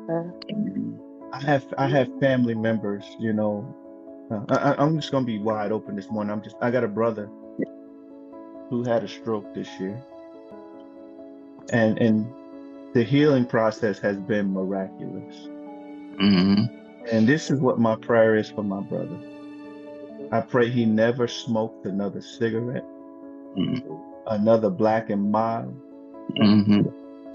Uh, I have family members, I'm just gonna be wide open this morning. I got a brother who had a stroke this year, and the healing process has been miraculous. Mm-hmm. And this is what my prayer is for my brother. I pray he never smokes another cigarette, another black and mild. Mm-hmm.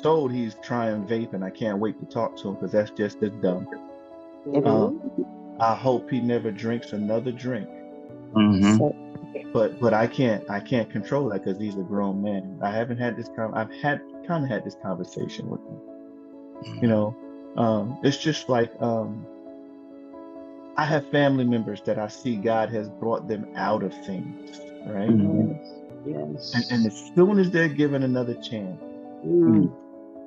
Told he's trying vape, and I can't wait to talk to him because that's just as dumb. it Um, is. I hope he never drinks another drink, Mm-hmm. So, but I can't control that because he's a grown man. I haven't had this I've had kind of had this conversation with him. You know, it's just like I have family members that I see God has brought them out of things, right? Mm-hmm. And yes. as soon as they're given another chance, Mm.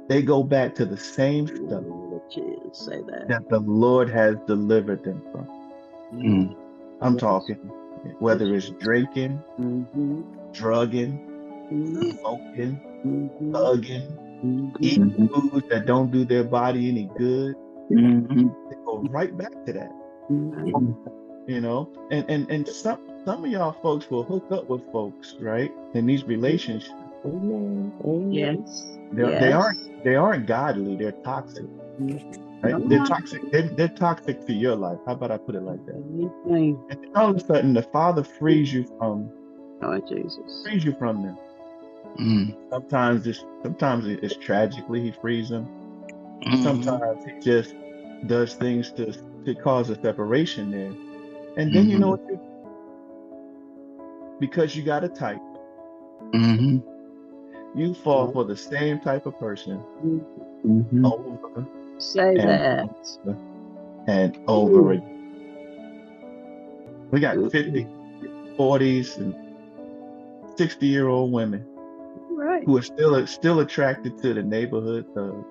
they go back to the same stuff The chance, say that. that the Lord has delivered them from. Mm-hmm. I'm Yes. talking whether it's drinking, Mm-hmm. drugging, Mm-hmm. smoking, Mm-hmm. thugging, Mm-hmm. eating Mm-hmm. foods that don't do their body any good. Mm-hmm. They go right back to that, Right. and some of y'all folks will hook up with folks, right? In these relationships, Amen. Amen. Yes. they aren't Yes. they aren't godly. They're toxic, right? Come They're on. toxic. They're toxic to your life. How about I put it like that? Anything. And then all of a sudden, the Father Lord Jesus. frees you from them. Mm-hmm. Sometimes it's tragically he frees them. Mm-hmm. Sometimes he just does things to cause a separation there. And then you know Mm-hmm. what? Because you got a type, Mm-hmm. you fall for the same type of person Mm-hmm. over Say and that. over and over again. We got Mm. 50, 40s, and 60-year-old women Right. who are still attracted to the neighborhood thug,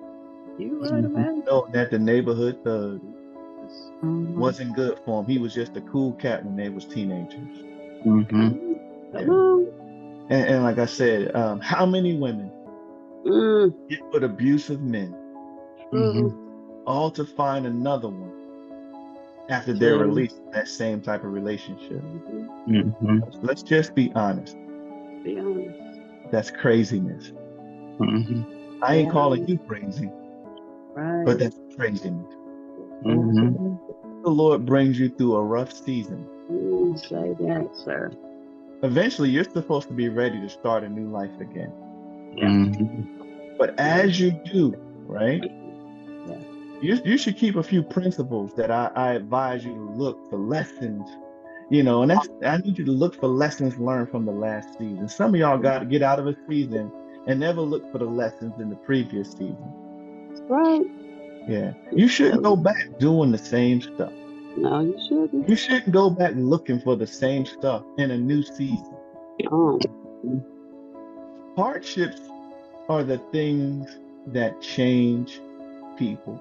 You right about it. knowing that the neighborhood thug Mhm. wasn't good for him. He was just a cool cat when they was teenagers. Mm-hmm. Come Yeah. on. And like I said, how many women Mm. get with abusive men, Mm-hmm. True. all to find another one after they're True. released from that same type of relationship? Mhm. Mm-hmm. Let's just be honest. Be honest. That's craziness. Mm-hmm. I ain't Yeah. calling you crazy, but Right. that's craziness. Mm-hmm. The Lord brings you through a rough season. Say that, sir. Eventually, you're supposed to be ready to start a new life again. Yeah. Mm-hmm. But as you do, right, Yeah. you should keep a few principles that I advise you to look for lessons, and I need you to look for lessons learned from the last season. Some of y'all got to get out of a season and never look for the lessons in the previous season. Right. Yeah. You shouldn't go back doing the same stuff. No, you shouldn't. You shouldn't go back looking for the same stuff in a new season. Oh. Hardships are the things that change people.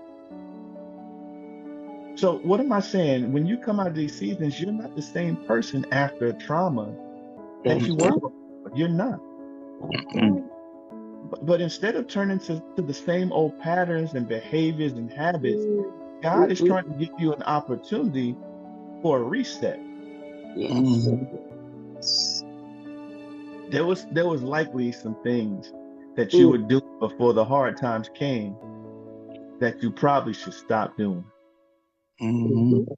So what am I saying? When you come out of these seasons, you're not the same person after trauma that you were before. You're not. Mm-hmm. But instead of turning to the same old patterns and behaviors and habits, God is Mm-mm. trying to give you an opportunity for a reset. Yes. Mm-hmm. There was likely some things that you would do before the hard times came that you probably should stop doing. Mm-hmm.